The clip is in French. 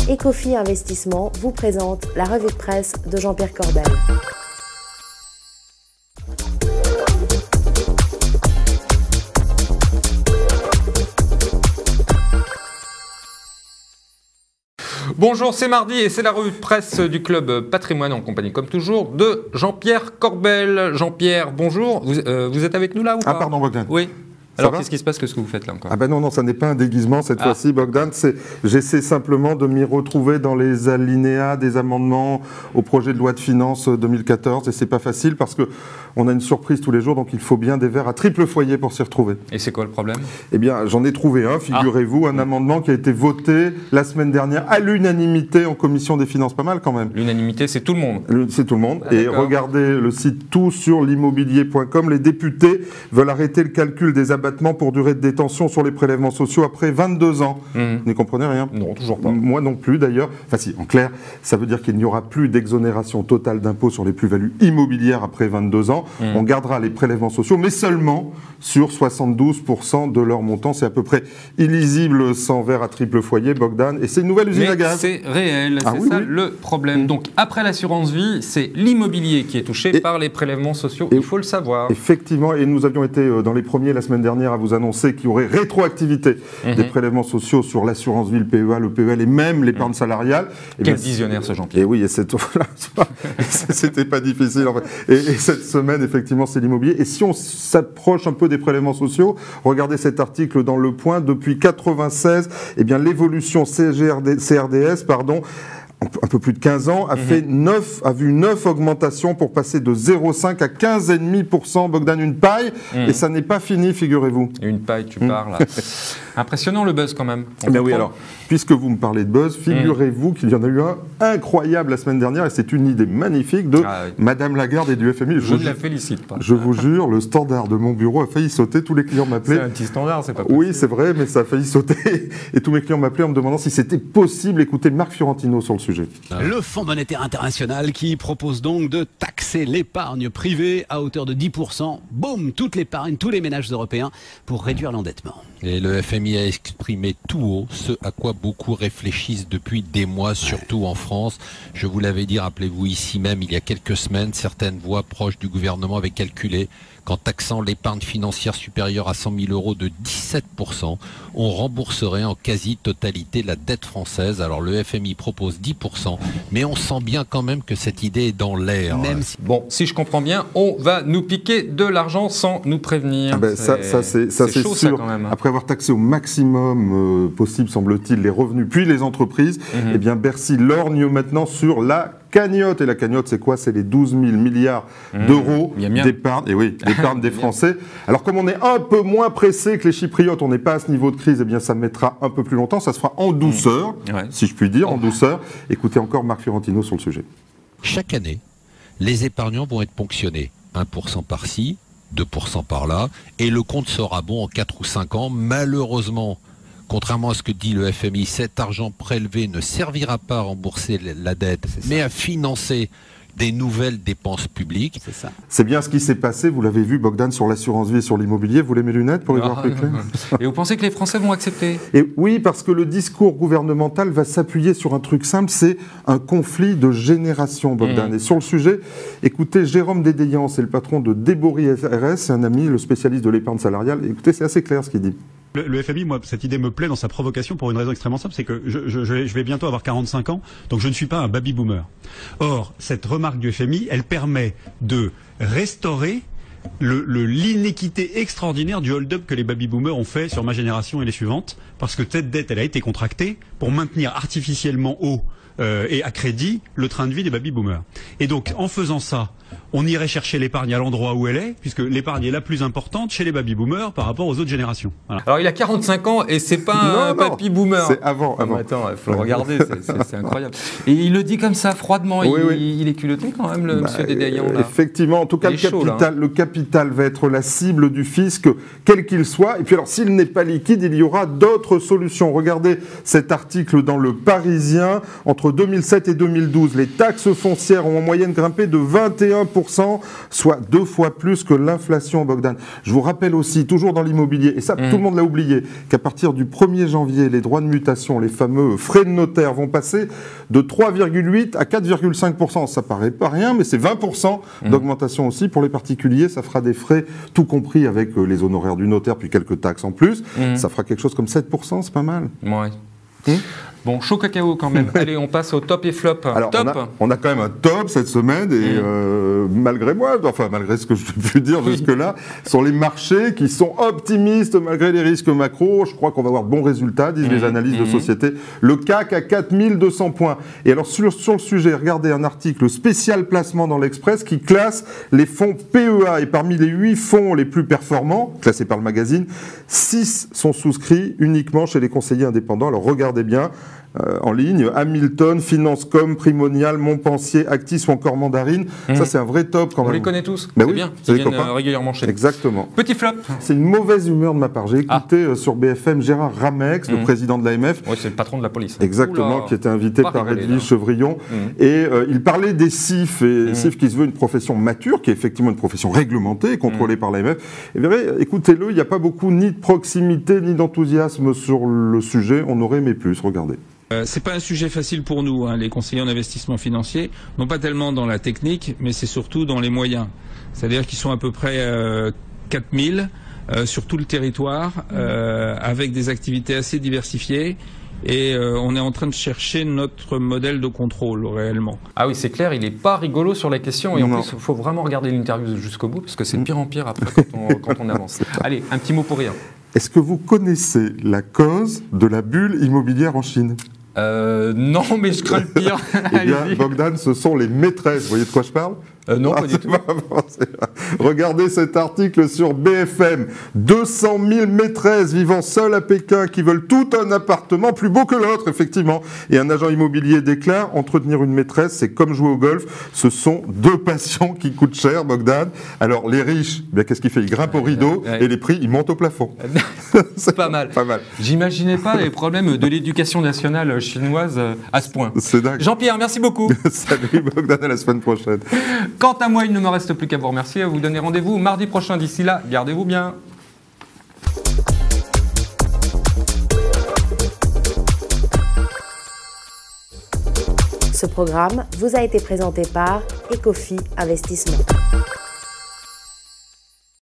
Ecofi Investissement vous présente la revue de presse de Jean-Pierre Corbel. Bonjour, c'est mardi et c'est la revue de presse du Club Patrimoine en compagnie, comme toujours, de Jean-Pierre Corbel. Jean-Pierre, bonjour. Vous êtes avec nous là ou pas? Ah pardon, Bogdan. Oui. Alors qu'est-ce qui se passe? Qu'est-ce que vous faites là encore? Ah ben non, ça n'est pas un déguisement cette fois-ci, Bogdan. J'essaie simplement de m'y retrouver dans les alinéas des amendements au projet de loi de finances 2014 et c'est pas facile parce que on a une surprise tous les jours, donc il faut bien des verres à triple foyer pour s'y retrouver. Et c'est quoi le problème? Eh bien, j'en ai trouvé un, figurez-vous, un amendement qui a été voté la semaine dernière à l'unanimité en commission des finances, pas mal quand même. L'unanimité, c'est tout le monde. C'est tout le monde. Ah, et regardez le site tout sur l'immobilier.com. Les députés veulent arrêter le calcul des abattements pour durée de détention sur les prélèvements sociaux après 22 ans. Vous n'y comprenez rien? Non, toujours pas. Moi non plus d'ailleurs. Enfin si, en clair, ça veut dire qu'il n'y aura plus d'exonération totale d'impôt sur les plus-values immobilières après 22 ans. On gardera les prélèvements sociaux, mais seulement sur 72% de leur montant. C'est à peu près illisible sans verre à triple foyer, Bogdan. Et c'est une nouvelle usine à gaz. C'est réel, c'est ça le problème. Donc après l'assurance vie, c'est l'immobilier qui est touché par les prélèvements sociaux. Il faut le savoir. Effectivement, et nous avions été dans les premiers la semaine dernière à vous annoncer qu'il y aurait rétroactivité des prélèvements sociaux sur l'assurance vie, le PEA, le PEL et même l'épargne salariale. Quel visionnaire ce Jean-Pierre. Et oui, et c'était pas difficile. En fait. Et cette semaine, effectivement, c'est l'immobilier. Et si on s'approche un peu des prélèvements sociaux, regardez cet article dans Le Point. Depuis 1996, eh bien, l'évolution CRDS, un peu plus de 15 ans, a vu 9 augmentations pour passer de 0,5 à 15,5%, Bogdan, une paille, et ça n'est pas fini, figurez-vous. Une paille, tu parles. Impressionnant le buzz quand même. Ben oui, alors, puisque vous me parlez de buzz, figurez-vous qu'il y en a eu un incroyable la semaine dernière, et c'est une idée magnifique de Madame Lagarde et du FMI. Je ne la félicite pas. Je vous jure, le standard de mon bureau a failli sauter, tous les clients m'appelaient. C'est un petit standard, c'est pas possible. Oui, c'est vrai, mais ça a failli sauter, et tous mes clients m'appelaient en me demandant si c'était possible. Écoutez Marc Fiorentino sur le sujet. Le Fonds monétaire international qui propose donc de taxer l'épargne privée à hauteur de 10%. Boum, toute l'épargne, tous les ménages européens pour réduire l'endettement. Et le FMI a exprimé tout haut ce à quoi beaucoup réfléchissent depuis des mois, surtout en France. Je vous l'avais dit, rappelez-vous ici même, il y a quelques semaines, certaines voix proches du gouvernement avaient calculé qu'en taxant l'épargne financière supérieure à 100 000 euros de 17%, on rembourserait en quasi-totalité la dette française. Alors le FMI propose 10%, mais on sent bien quand même que cette idée est dans l'air. Bon, si je comprends bien, on va nous piquer de l'argent sans nous prévenir. Ah ben c'est chaud, sûr. Ça, quand même. Après avoir taxé au maximum possible, semble-t-il, les revenus puis les entreprises, eh bien Bercy lorgne maintenant sur la cagnotte. Et la cagnotte, c'est quoi? C'est les 12 000 milliards d'euros d'épargne, et oui, d'épargne des Français. Alors, comme on est un peu moins pressé que les Chypriotes, on n'est pas à ce niveau de crise, eh bien, ça mettra un peu plus longtemps. Ça se fera en douceur, si je puis dire, en douceur. Écoutez encore Marc Fiorentino sur le sujet. Chaque année, les épargnants vont être ponctionnés. 1% par-ci, 2% par-là, et le compte sera bon en 4 ou 5 ans. Malheureusement, contrairement à ce que dit le FMI, cet argent prélevé ne servira pas à rembourser la dette, mais à financer des nouvelles dépenses publiques. C'est ça. C'est bien ce qui s'est passé, vous l'avez vu, Bogdan, sur l'assurance vie et sur l'immobilier. Vous voulez mes lunettes pour y voir plus clair? Et vous pensez que les Français vont accepter? Et oui, parce que le discours gouvernemental va s'appuyer sur un truc simple, c'est un conflit de génération, Bogdan. Et sur le sujet, écoutez, Jérôme Dédéian, c'est le patron de Débory RS, c'est un ami, le spécialiste de l'épargne salariale. Écoutez, c'est assez clair ce qu'il dit. Le FMI, moi, cette idée me plaît dans sa provocation pour une raison extrêmement simple, c'est que je vais bientôt avoir 45 ans, donc je ne suis pas un baby-boomer. Or, cette remarque du FMI, elle permet de restaurer l'inéquité extraordinaire du hold-up que les baby-boomers ont fait sur ma génération et les suivantes, parce que cette dette, elle a été contractée pour maintenir artificiellement haut et à crédit le train de vie des baby-boomers. Et donc, en faisant ça, on irait chercher l'épargne à l'endroit où elle est, puisque l'épargne est la plus importante chez les baby-boomers par rapport aux autres générations. Voilà. Alors, il a 45 ans et c'est pas un papy-boomer. C'est avant. Attends, il faut le regarder, c'est incroyable. Et il le dit comme ça, froidement. Il est culotté quand même, le monsieur Dédéian. Effectivement, en tout cas, le capital va être la cible du fisc, quel qu'il soit. Et puis alors, s'il n'est pas liquide, il y aura d'autres solutions. Regardez cet article dans Le Parisien. Entre 2007 et 2012, les taxes foncières ont en moyenne grimpé de 21%. 21%, soit 2 fois plus que l'inflation, Bogdan. Je vous rappelle aussi, toujours dans l'immobilier, et ça tout le monde l'a oublié, qu'à partir du 1er janvier, les droits de mutation, les fameux frais de notaire vont passer de 3,8 à 4,5%. Ça paraît pas rien, mais c'est 20% d'augmentation aussi pour les particuliers. Ça fera des frais, tout compris avec les honoraires du notaire, puis quelques taxes en plus. Ça fera quelque chose comme 7%, c'est pas mal. Ouais. Bon, chaud cacao quand même. Allez, on passe au top et flop. Alors, top. On a quand même un top cette semaine et malgré moi, enfin malgré ce que je peux dire jusque-là, sur les marchés qui sont optimistes malgré les risques macro, je crois qu'on va avoir de bons résultats, disent les analyses de société. Le CAC à 4200 points. Et alors sur le sujet, regardez un article spécial placement dans l'Express qui classe les fonds PEA et parmi les 8 fonds les plus performants, classés par le magazine, 6 sont souscrits uniquement chez les conseillers indépendants. Alors regardez bien. En ligne, Hamilton, Financecom, Primonial, Montpensier, Actis ou encore Mandarine. Ça, c'est un vrai top quand même. On les connaît tous. Ben c'est oui, bien. Ils viennent régulièrement chez nous. Exactement. Petit flop. C'est une mauvaise humeur de ma part. J'ai écouté sur BFM Gérard Ramex, le président de l'AMF. Oui, c'est le patron de la police. Exactement, qui était invité par Edwige Chevrillon. Et il parlait des CIF, et CIF qui se veut une profession mature, qui est effectivement une profession réglementée, contrôlée par l'AMF. Et vous verrez, écoutez-le, il n'y a pas beaucoup ni de proximité, ni d'enthousiasme sur le sujet. On aurait aimé plus, regardez. C'est pas un sujet facile pour nous, hein, les conseillers en investissement financier, non pas tellement dans la technique, mais c'est surtout dans les moyens. C'est-à-dire qu'ils sont à peu près 4000 sur tout le territoire, avec des activités assez diversifiées. Et on est en train de chercher notre modèle de contrôle réellement. Ah oui, c'est clair, il n'est pas rigolo sur la question. Et en plus, il faut vraiment regarder l'interview jusqu'au bout, parce que c'est de pire en pire après quand on avance. Allez, un petit mot pour rire. Est-ce que vous connaissez la cause de la bulle immobilière en Chine ? Non, mais je crains le pire. Eh bien, Bogdan, ce sont les maîtresses. Vous voyez de quoi je parle ? Non, pas du tout. Regardez cet article sur BFM. 200 000 maîtresses vivant seules à Pékin qui veulent tout un appartement plus beau que l'autre, effectivement. Et un agent immobilier déclare, entretenir une maîtresse, c'est comme jouer au golf. Ce sont 2 passions qui coûtent cher, Bogdan. Alors, les riches, bien qu'est-ce qu'il fait ? Ils grimpent au rideau et les prix, ils montent au plafond. C'est pas mal. Pas mal. J'imaginais pas les problèmes de l'éducation nationale chinoise à ce point. C'est dingue. Jean-Pierre, merci beaucoup. Salut Bogdan, à la semaine prochaine. Quant à moi, il ne me reste plus qu'à vous remercier, à vous donner rendez-vous mardi prochain. D'ici là, gardez-vous bien. Ce programme vous a été présenté par Ecofi Investissement.